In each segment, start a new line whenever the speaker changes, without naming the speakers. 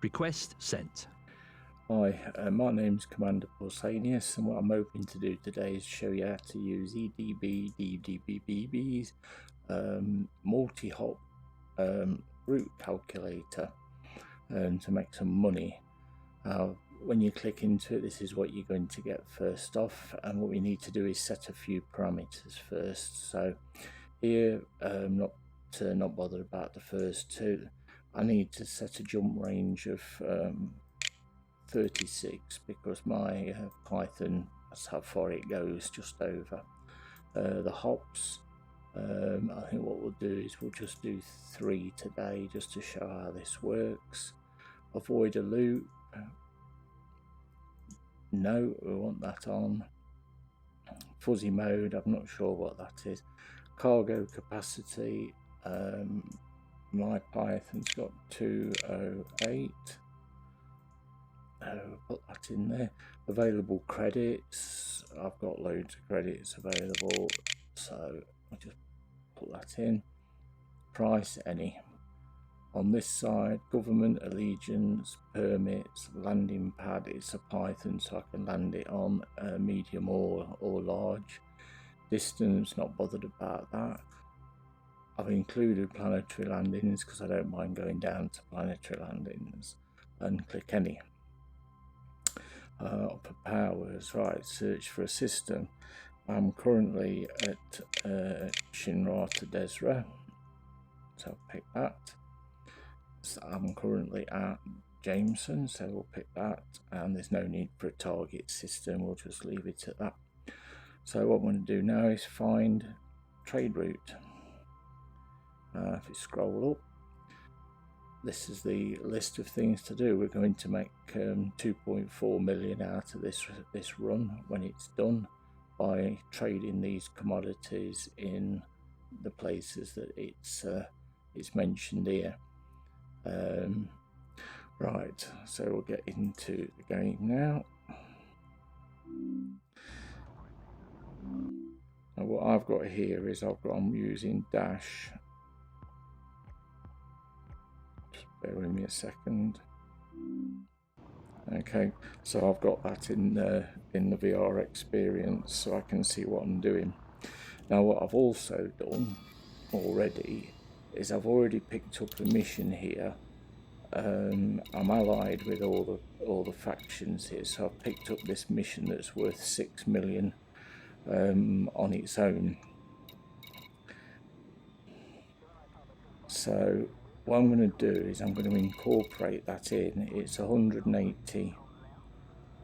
Request sent.
Hi, my name's Commander Pausanias, and what I'm hoping to do today is show you how to use EDDB, DDBBB's multi-hop route calculator to make some money. When you click into it, this is what you're going to get first off, and what we need to do is set a few parameters first. So here, not bothered about the first two. I need to set a jump range of 36 because my Python, that's how far it goes, just over. The hops, I think what we'll do is we'll just do 3 today just to show how this works. Avoid a loop, no, we want that on. Fuzzy mode, I'm not sure what that is. Cargo capacity, my Python's got 208. Put that in there. Available credits, I've got loads of credits available, so I'll just put that in. Price, any. On this side, government, allegiance, permits, landing pad, it's a Python, so I can land it on medium or large. Distance, not bothered about that. I've included planetary landings because I don't mind going down to planetary landings, and click any. For powers, right, search for a system. I'm currently at Shinrarta Dezrha, so I'll pick that. So I'm currently at Jameson, so we'll pick that, and there's no need for a target system, we'll just leave it at that. So what I'm going to do now is find trade route. If you scroll up, this is the list of things to do. We're going to make 2.4 million out of this run when it's done by trading these commodities in the places that it's mentioned here. Right, so we'll get into the game now. And what I've got here is I'm using dash. Just bear with me a second. Okay, so I've got that in the VR experience, so I can see what I'm doing. Now, what I've also done already is I've already picked up a mission here. I'm allied with all the factions here, so I've picked up this mission that's worth 6 million on its own. So what I'm going to do is I'm going to incorporate that in. It's 180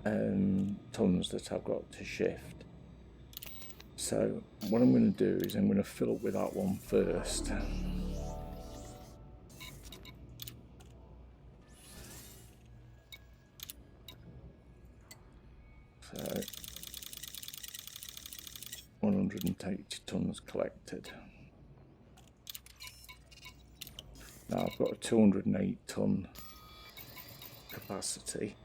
tons that I've got to shift. So what I'm going to do is I'm going to fill up with that one first. So 180 tons collected. Now I've got a 208 ton capacity,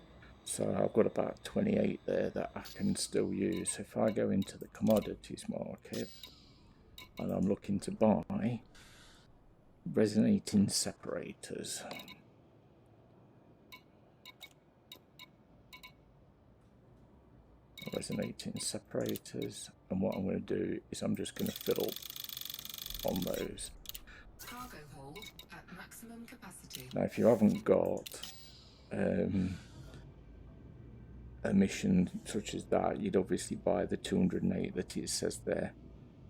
so I've got about 28 there that I can still use. If I go into the commodities market and I'm looking to buy resonating separators, and what I'm going to do is I'm just going to fill up on those.
Cargo hold at maximum capacity.
Now, if you haven't got a mission such as that, you'd obviously buy the 208 that it says there.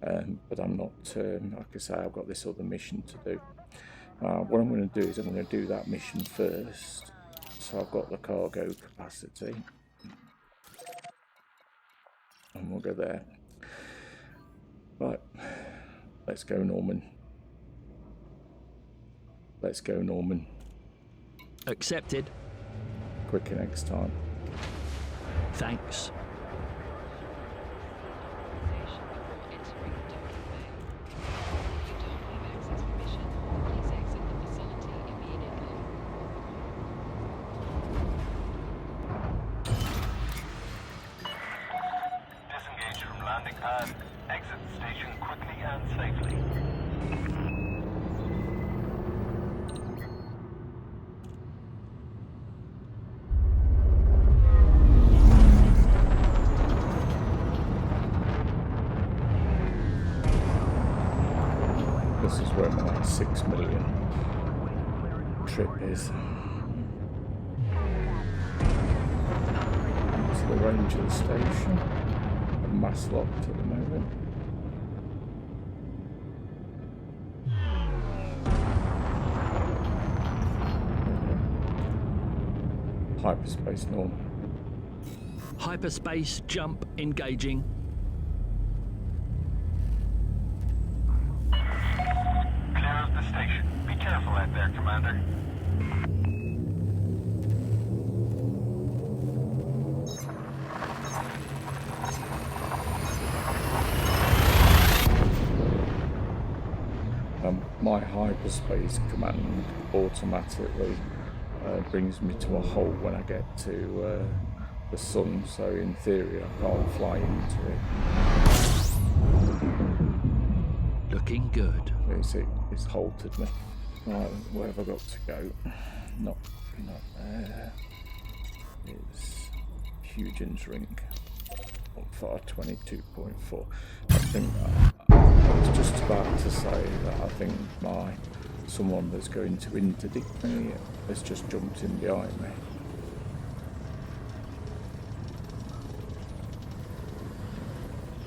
But I'm not, like I say, I've got this other mission to do. What I'm going to do is I'm going to do that mission first. So I've got the cargo capacity. And we'll go there. Right, let's go, Norman. Let's go, Norman.
Accepted.
Quicker next time.
Thanks.
Disengage from landing pad. Exit the station quickly and safely.
trip is. That's the range of the station. I'm mass locked at the moment. Hyperspace norm.
Hyperspace jump engaging.
Clear of the station. Be careful out there, Commander.
My hyperspace command automatically brings me to a halt when I get to the sun, so in theory I can't fly into it.
Looking good.
It's halted me. Right, where have I got to go? Not there. It's Huygens ring. 22.4. I think I was just about to say that I think someone that's going to interdict me has just jumped in behind me.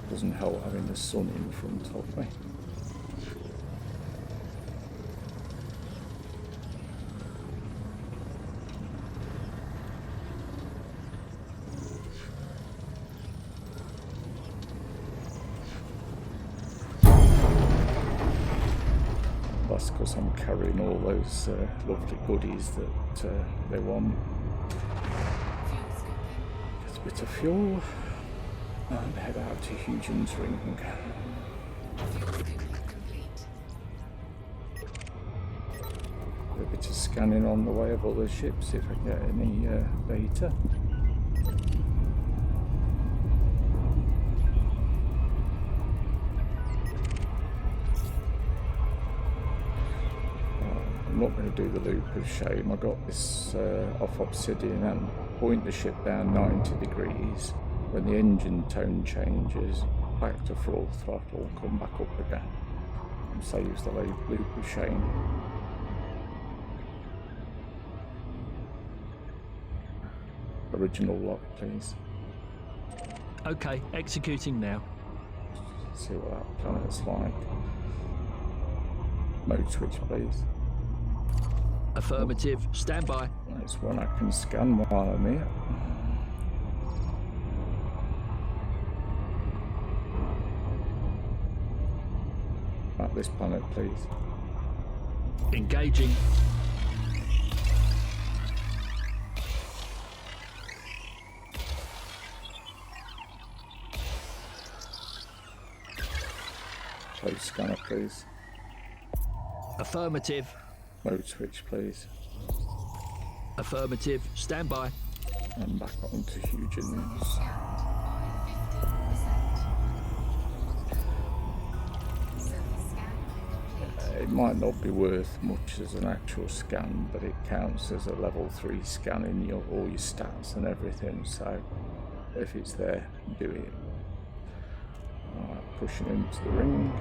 Doesn't help having the sun in front of me. That's because I'm carrying all those lovely goodies that they want. Get a bit of fuel and head out to Huygens ring. A bit of scanning on the way of other ships if I get any data. I'm not going to do the loop of shame. I got this off Obsidian and point the ship down 90 degrees. When the engine tone changes, back to full throttle, come back up again. And saves the loop of shame. Original lock, please.
Okay, executing now.
See what that planet's like. Mode switch, please.
Affirmative. Stand by.
That's one I can scan while I'm here. At this planet, please.
Engaging.
Close scanner, please.
Affirmative.
Mode switch, please.
Affirmative. Stand by.
And back onto Huygens. It might not be worth much as an actual scan, but it counts as a level 3 scan in all your stats and everything, so if it's there, do it. Alright, pushing into the ring.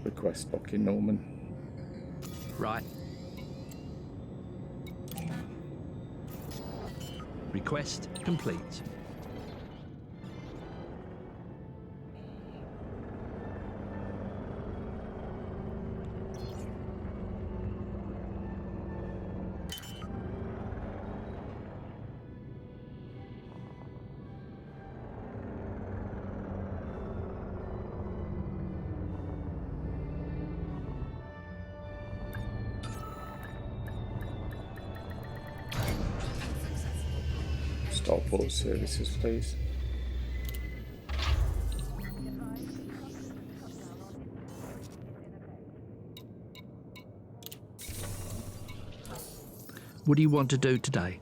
Request docking, Norman.
Right. Request complete.
Starport services, please.
What do you want to do today?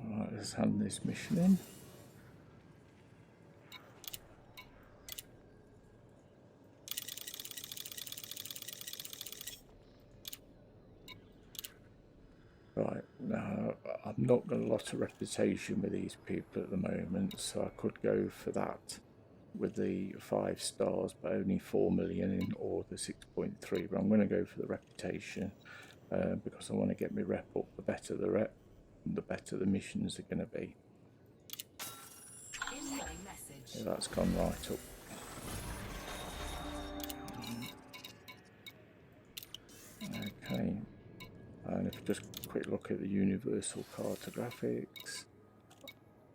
Right, let's hand this mission in. Right, now I'm not got a lot of reputation with these people at the moment, so I could go for that with the 5 stars, but only 4 million in, or the 6.3. But I'm going to go for the reputation because I want to get my rep up. The better the rep, the better the missions are going to be. Yeah, that's gone right up. Okay, and if you just a quick look at the universal cartographics,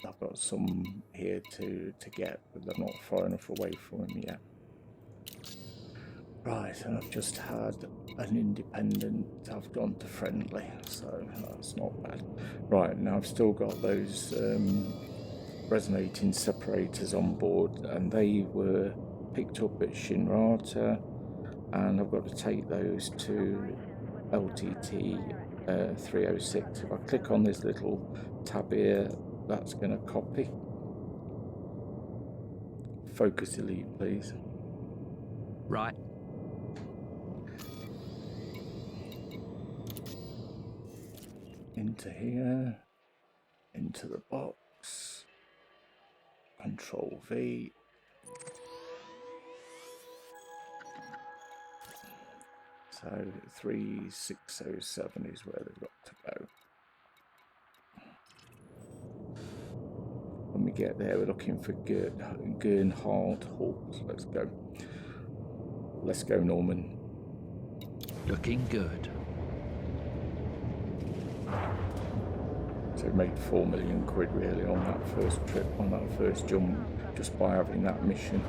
I've got some here to get, but they're not far enough away from me yet. Right, and I've just had an independent, I've gone to friendly, so that's not bad. Right, now I've still got those resonating separators on board, and they were picked up at Shinrarta, and I've got to take those to LTT 306. If I click on this little tab here, that's going to copy. Focus delete, please.
Right.
Into here, into the box, Control V. So 3607 is where they've got to go. When we get there, we're looking for Gernhard Halt. Let's go. Let's go, Norman.
Looking good.
So we made 4 million quid really on that first trip, on that first jump, just by having that mission.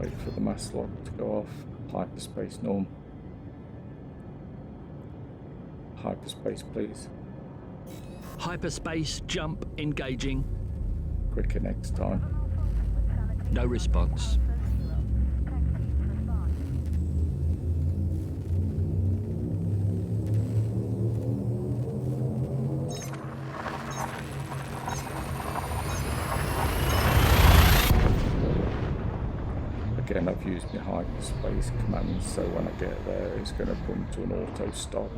Wait for the mass lock to go off. Hyperspace, Norm. Hyperspace, please.
Hyperspace jump engaging.
Quicker next time.
No response.
Again, I've used my hyperspace command, so when I get there, it's going to come to an auto stop.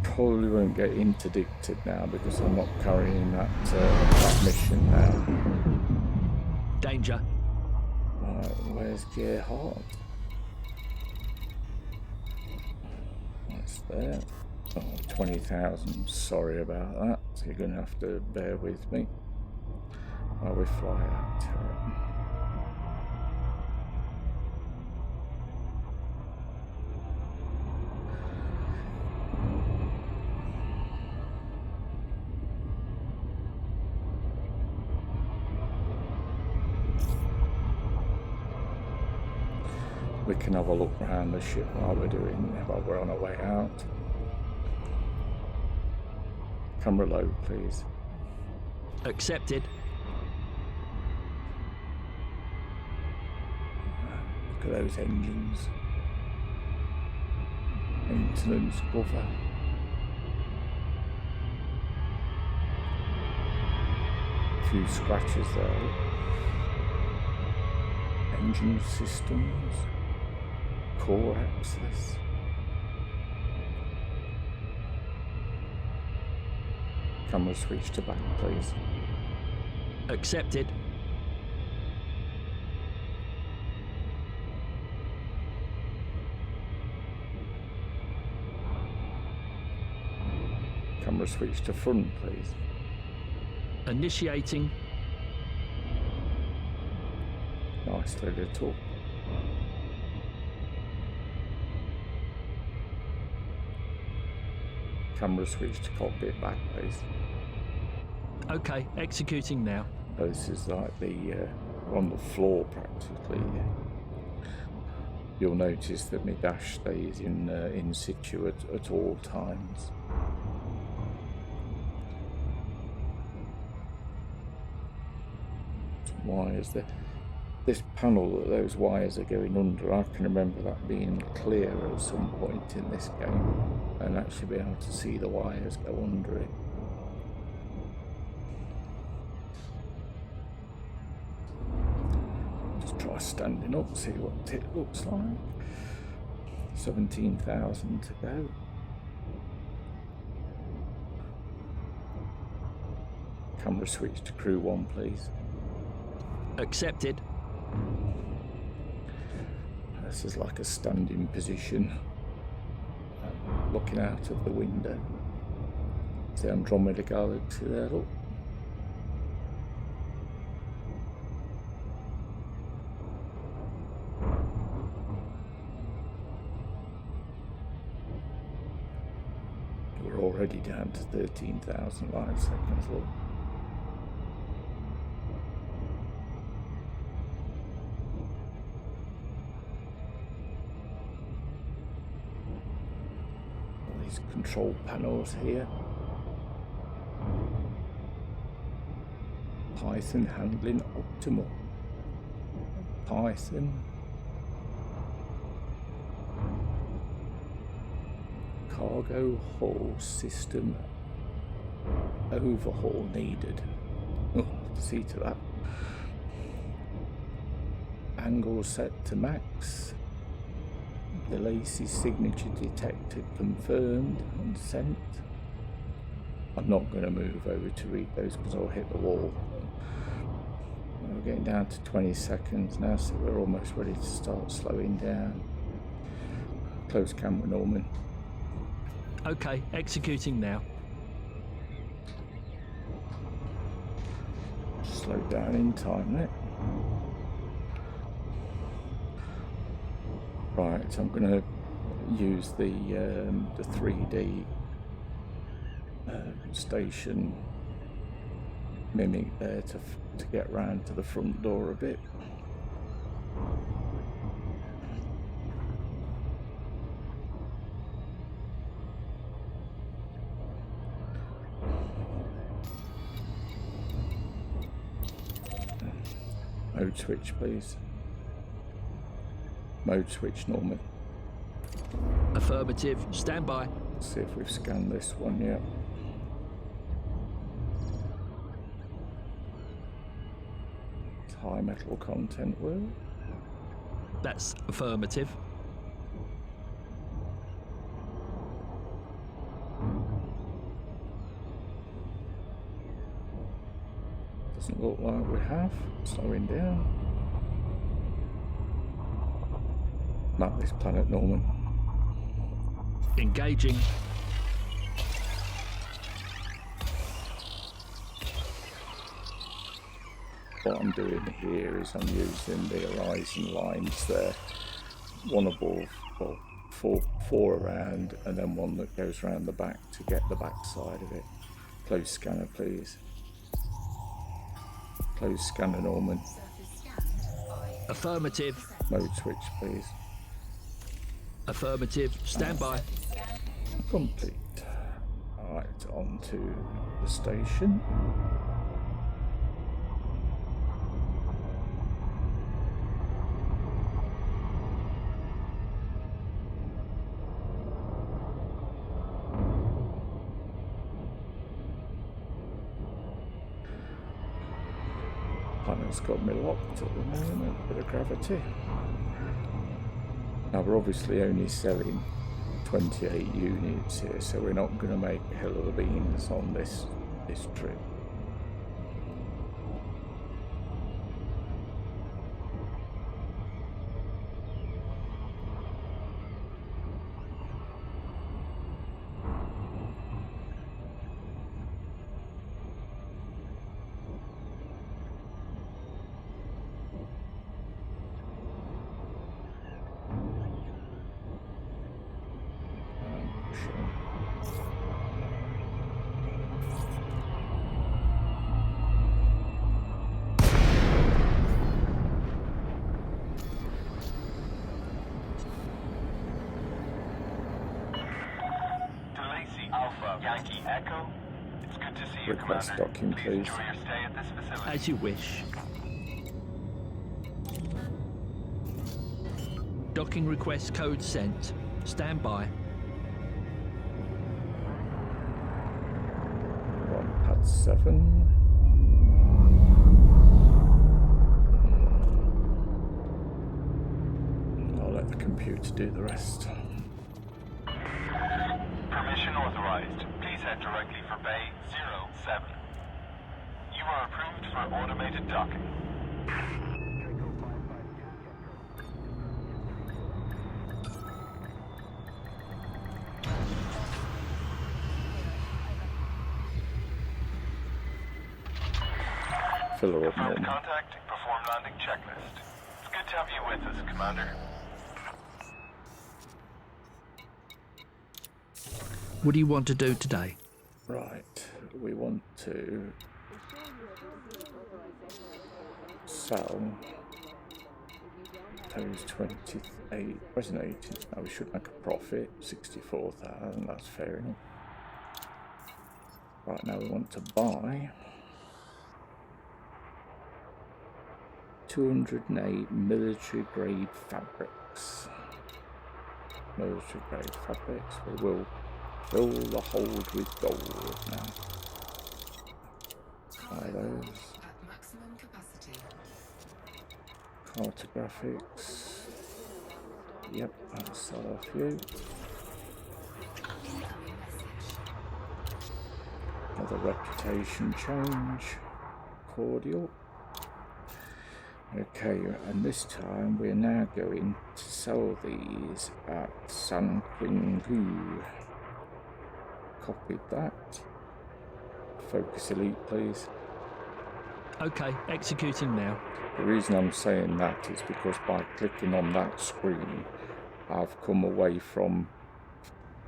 Probably won't get interdicted now because I'm not carrying that, that mission now.
Danger.
Right, where's Gerhard? That's there. Oh, 20,000. Sorry about that. So you're going to have to bear with me while we fly that turret. We can have a look around the ship while we're on our way out. Camera low, please.
Accepted.
Look at those engines. Maintenance cover. A few scratches there. Engine systems. Core access. Camera switch to back, please.
Accepted.
Camera switch to front, please.
Initiating.
Nicely lit up. Camera switch to cockpit back, please.
Okay, executing now.
So this is like the on the floor practically. You'll notice that my dash stays in situ at all times. Some wires there. This panel that those wires are going under, I can remember that being clear at some point in this game and actually be able to see the wires go under it. try standing up, see what it looks like. 17,000 to go. Camera switch to crew 1, please.
Accepted.
This is like a standing position. Looking out of the window. It's the Andromeda Galaxy there, look. We're already down to 13,000 light seconds, look. Control panels here. Python handling optimal. Python. Cargo hull system overhaul needed. Oh, see to that. Angle set to max. The Lacey signature detected, confirmed and sent. I'm not going to move over to read those because I'll hit the wall. We're getting down to 20 seconds now, so we're almost ready to start slowing down. Close camera, Norman.
Okay, executing now.
Slow down in time there. Right, so I'm going to use the 3D station mimic there to get round to the front door a bit. Mode switch, please. Mode switch, Norman.
Affirmative. Stand by.
See if we've scanned this one yet. It's high metal content world.
That's affirmative.
Doesn't look like we have. Slowing down. Map this planet, Norman.
Engaging.
What I'm doing here is I'm using the horizon lines there. One above, well, four around, and then one that goes around the back to get the back side of it. Close scanner, please. Close scanner, Norman.
Affirmative.
Mode switch, please.
Affirmative. Stand by.
Complete. Alright, on to the station. Planet's got me locked at the moment, bit of gravity. Now we're obviously only selling 28 units here, so we're not going to make a hell of a beans on this trip.
Yankee Echo. It's good to see you,
Request
Commander.
docking, please.
Enjoy your stay at this facility.
As you wish. Docking request code sent. Stand by.
On pad 7. to do the rest.
Permission authorized. Please head directly for Bay 07. You are approved for automated docking.
Fill her up,
Confirmed
Norman.
contact. Perform landing checklist. It's good to have you with us, Commander.
What do you want to do today?
Right, we want to sell those 28, present 18. Now we should make a profit, 64,000, that's fair enough. Right, now we want to buy 208 military grade fabrics. Military grade fabrics, we will fill the hold with gold now. Buy those.
At maximum capacity.
Cartographics. Yep, I'll sell a few. Another reputation change. Cordial. Okay, and this time we're now going to sell these at San Quingu. Copied that. Focus elite, please.
Okay, executing now.
The reason I'm saying that is because by clicking on that screen, I've come away from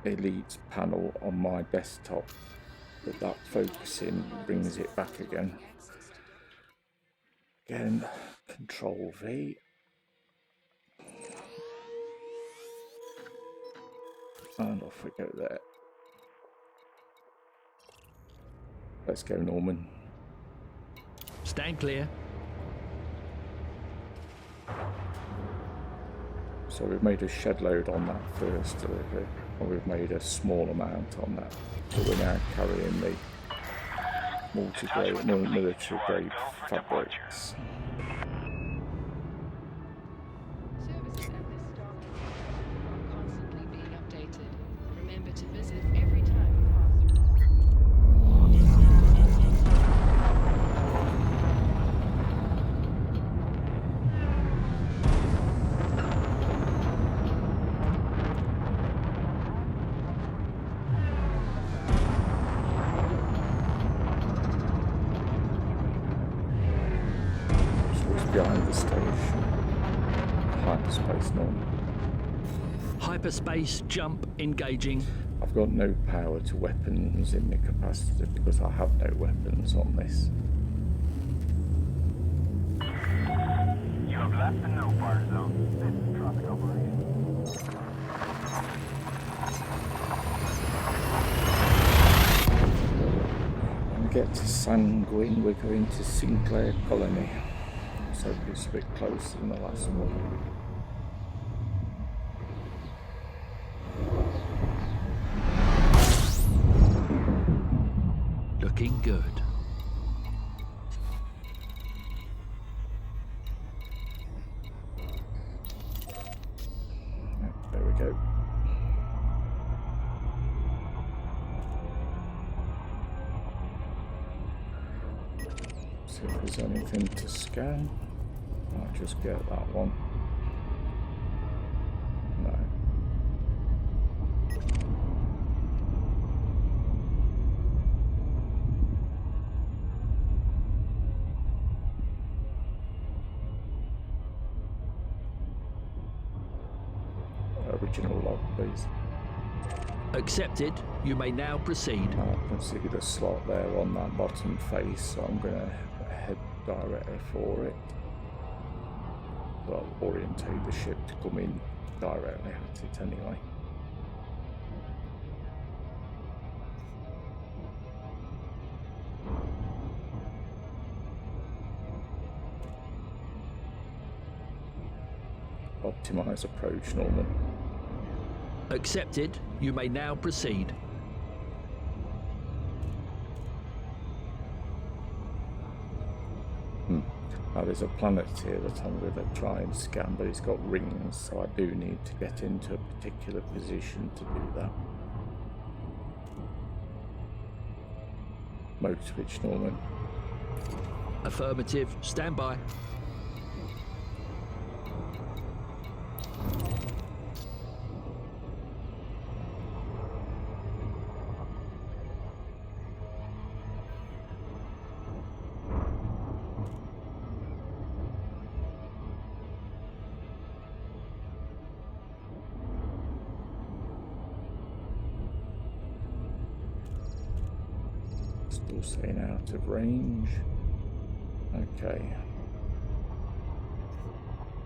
Elite's panel on my desktop, but that focusing brings it back again. Again, Control V. And off we go there. Let's go, Norman.
Stand clear.
So we've made a shed load on that first delivery, and we've made a small amount on that. So we're now carrying the multi-grade, military grade fabrics.
Services at this stock are constantly being updated. Remember to visit every time you pass
So it's behind the station. Hyperspace, Norman.
Hyperspace jump engaging.
I've got no power to weapons in the capacitor because I have no weapons on this.
You have left the no-fire zone. This is traffic operation.
When we get to Sanguine, we're going to Sinclair Colony. So it's a bit closer than the last one.
Looking good.
There we go. See if there's anything to scan. I'll just get that one. No. Original log, please.
Accepted. You may now proceed.
I can see the slot there on that bottom face, so I'm going to head directly for it. Well, orientate the ship to come in directly at it anyway. Optimize approach, Norman.
Accepted. You may now proceed.
Now there's a planet here that I'm going to try and scan, but it's got rings, so I do need to get into a particular position to do that. Mode switch, Norman.
Affirmative. Stand by.
Still staying out of range. Okay.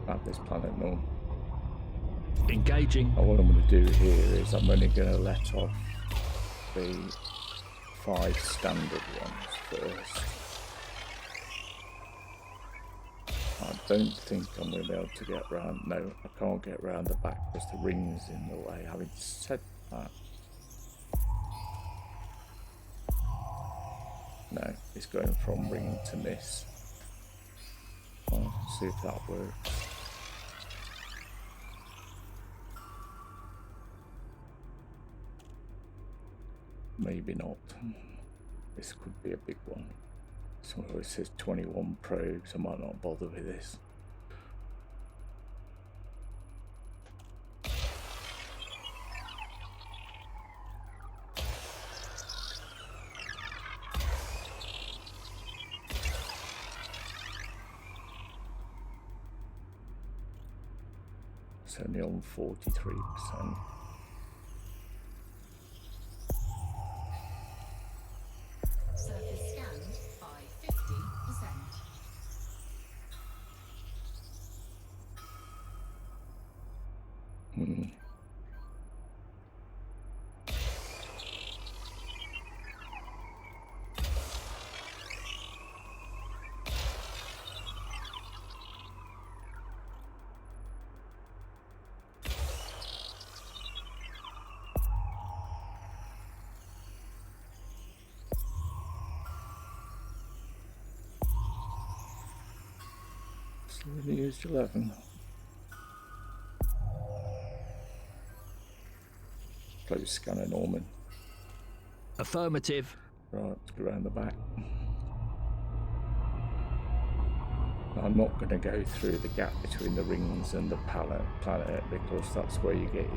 At this planet, Norm.
Engaging.
Now what I'm going to do here is I'm only going to let off the 5 standard ones first. I don't think I'm going to be able to get round. No, I can't get round the back because the ring's in the way. Having said that, no, it's going from ring to miss. I'll see if that works. Maybe not. This could be a big one. So it says 21 probes. I might not bother with this. It's only on 43%.
Surface scanned by 50%.
So we used 11. Close scanner, Norman.
Affirmative.
Right, let's go around the back. I'm not going to go through the gap between the rings and the planet because that's where you get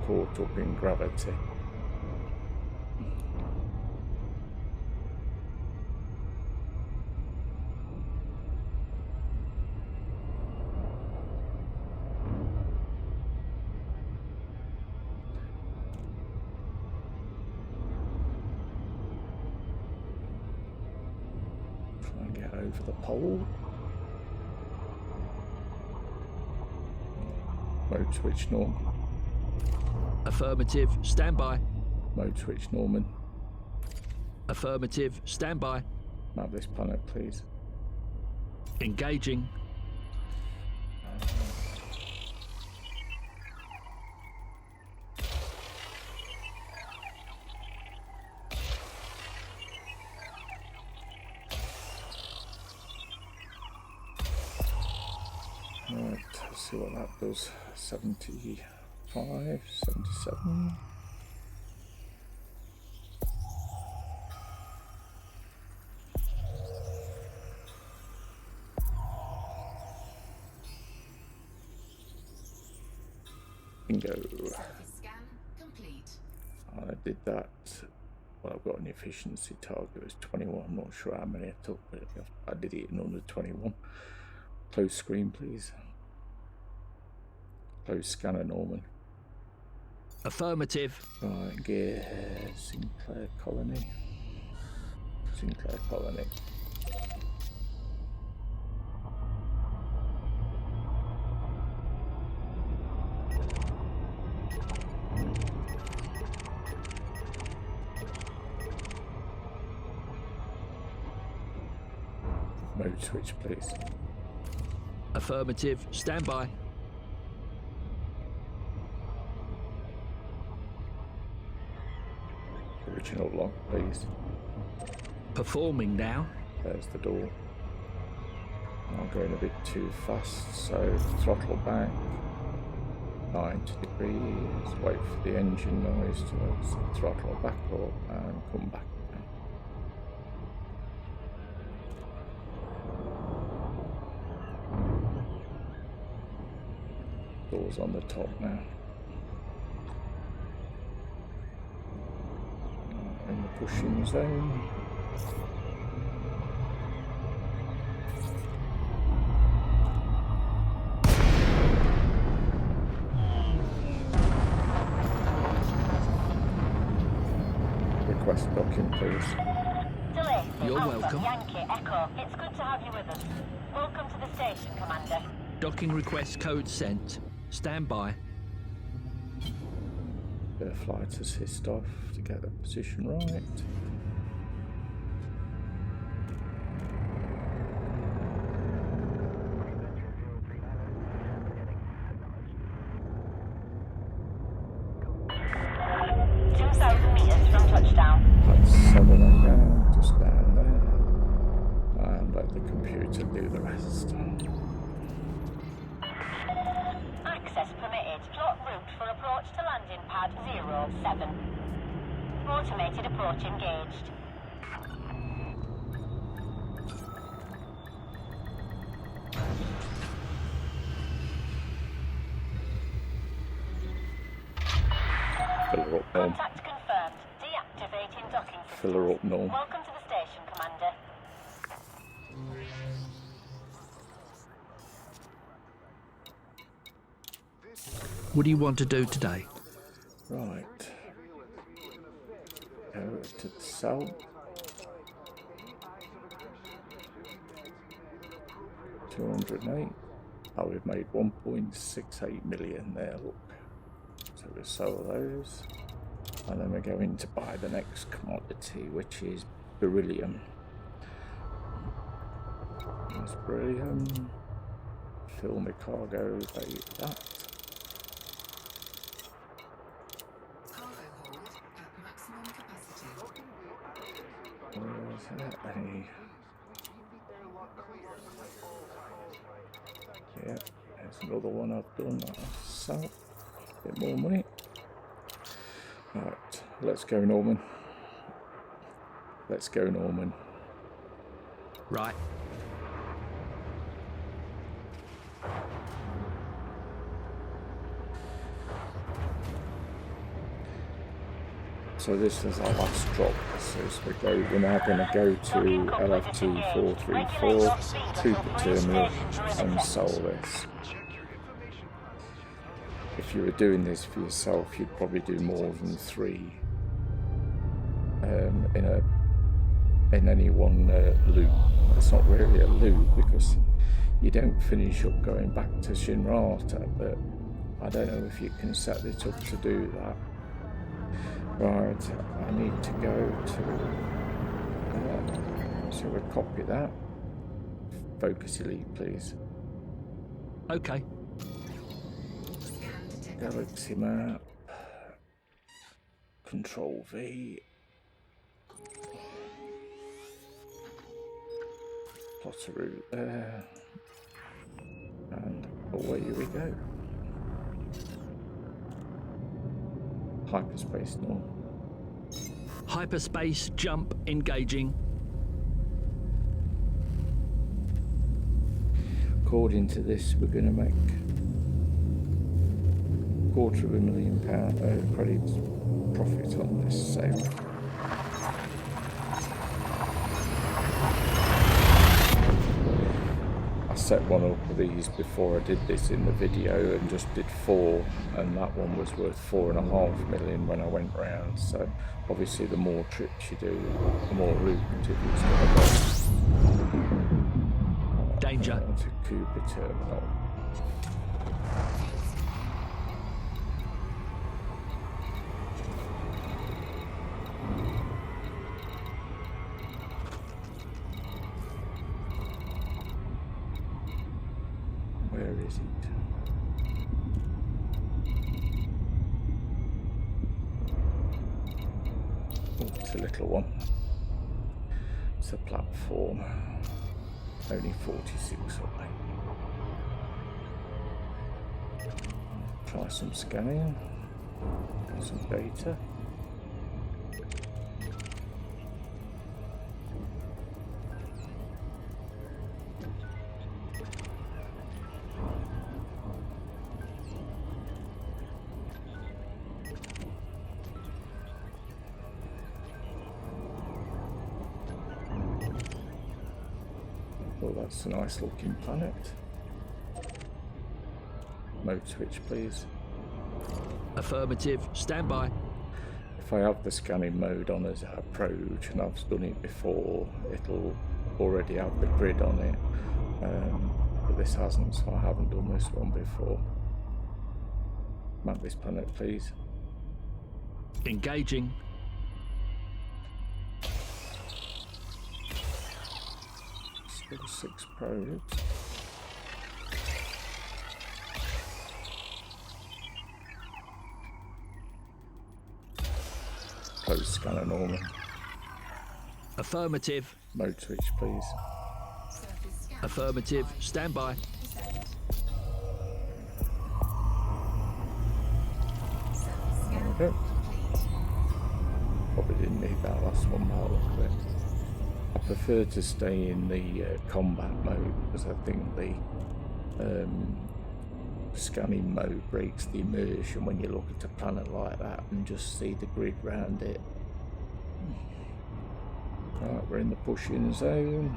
caught up in gravity. Try and get over the pole. Mode switch, Norm.
Affirmative. Stand by.
Mode switch, Norman.
Affirmative. Stand by.
Map this planet, please.
Engaging.
Right, let's see what that does. 75, 77. Bingo.
Surface scan complete.
I did that. Well, I've got an efficiency target. It was 21. I'm not sure how many I took, but I did it in under 21. Close screen, please. Close scanner, Norman.
Affirmative.
Right, gear Sinclair Colony. Sinclair Colony. Mode switch, please.
Affirmative. Stand by.
Original lock, please.
Performing now.
There's the door. I'm going a bit too fast, so throttle back. 90 degrees. Wait for the engine noise to throttle back up and come back down. Doors on the top now. In the pushing zone. Request docking, please.
Delay.
You're
Alpha,
welcome.
Yankee, Echo. It's good to have you with us. Welcome to the station, Commander.
Docking request code sent. Stand by.
Bit of flight assist off to get the position right. Let's settle that down, just down there, and let the computer do the rest.
Access permitted. Plot route for approach to landing pad 07. Automated approach engaged.
Fill her up, Norm.
Contact confirmed. Deactivating docking system.
Fill her up, Norm.
Welcome to the station, Commander.
What do you want to do today?
Right. Go to the south. 208. Oh, we've made 1.68 million there, look. So we'll sell those. And then we're going to buy the next commodity, which is beryllium. There's beryllium. Fill my cargo, pay that.
Cargo hold at maximum capacity.
Where's that? Any? Yeah, there's another one I've done. I'll sell. Bit more money. Right, let's go, Norman. Let's go, Norman.
Right.
So this is our last drop. So we're now going to go to LFT 434, Cooper Terminal, and sell this. If you were doing this for yourself, you'd probably do more than 3 in any one loop. It's not really a loop because you don't finish up going back to Shinrarta, but I don't know if you can set it up to do that. Right, I need to go to, so we'll copy that. Focus elite, please.
Okay.
Galaxy map. Control V. Plot a route there. And away we go. Hyperspace norm.
Hyperspace jump engaging.
According to this, we're going to make £250,000 credits profit on this sale. I set one up of these before I did this in the video and just did 4, and that one was worth 4.5 million when I went round. So obviously the more trips you do, the more lucrative it's going to go.
Danger.
To Cooper Terminal. Where is it? Oh, it's a little one. It's a platform. Only 46 away. Try some scanning. Some data. Oh, that's a nice looking planet. Mode switch, please.
Affirmative. Stand by.
If I have the scanning mode on as I approach, and I've done it before, it'll already have the grid on it. But this hasn't, so I haven't done this one before. Map this planet, please.
Engaging.
Still 6 probes. Close scanner, Norman.
Affirmative.
Mode switch, please.
Surface scan.
Affirmative. Stand by.
Surface
There
scan
we go.
complete.
Probably didn't need that last one by the look of it. I prefer to stay in the combat mode because I think the scanning mode breaks the immersion when you look at a planet like that and just see the grid round it. Right, we're in the push-in zone.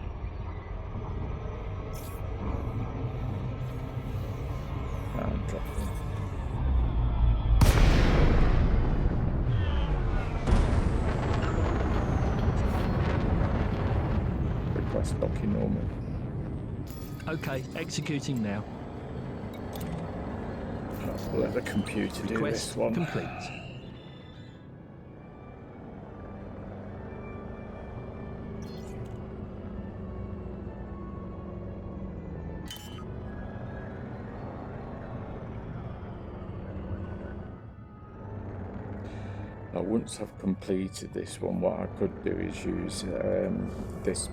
And dropping. Request docking, Norman.
Okay, executing now.
I'll let the computer do
Request
this one.
complete.
Now, once I've completed this one, what I could do is use this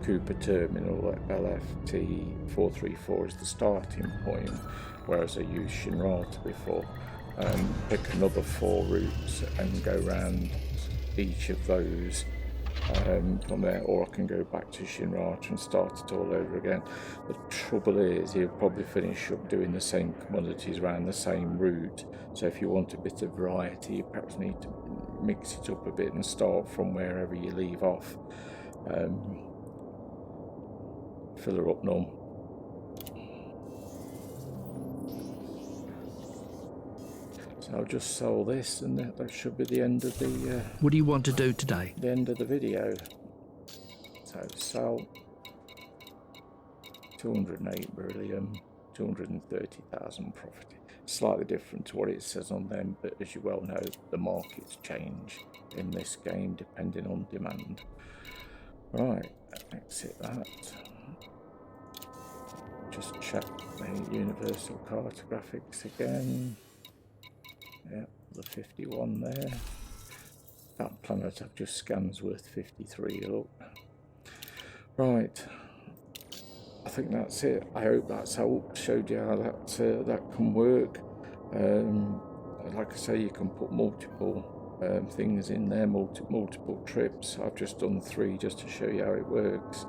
Cooper terminal at LFT434 as the starting point, whereas I used Shinrarta before. Pick another 4 routes and go around each of those from there, or I can go back to Shinrarta and start it all over again. The trouble is, you'll probably finish up doing the same commodities around the same route, so if you want a bit of variety, you perhaps need to mix it up a bit and start from wherever you leave off. Fill her up, Norm. So I'll just sell this, and that should be the end of the
What do you want to do today?
end of the video. So sell 208 beryllium, 230,000 profit. Slightly different to what it says on them, but as you well know, the markets change in this game depending on demand. Right, exit that. Just check the universal cartographics again. Yeah, the 51 there. That planet I've just scanned's worth 53, look. Right, I think that's it. I hope that's helped, showed you how that can work. Like I say, you can put multiple things in there, multiple trips. I've just done 3 just to show you how it works.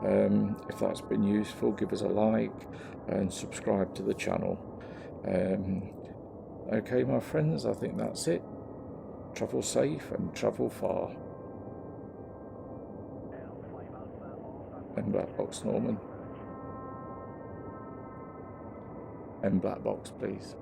If that's been useful, give us a like and subscribe to the channel. Okay, my friends, I think that's it. Travel safe and travel far. And black box, Norman. And black box, please.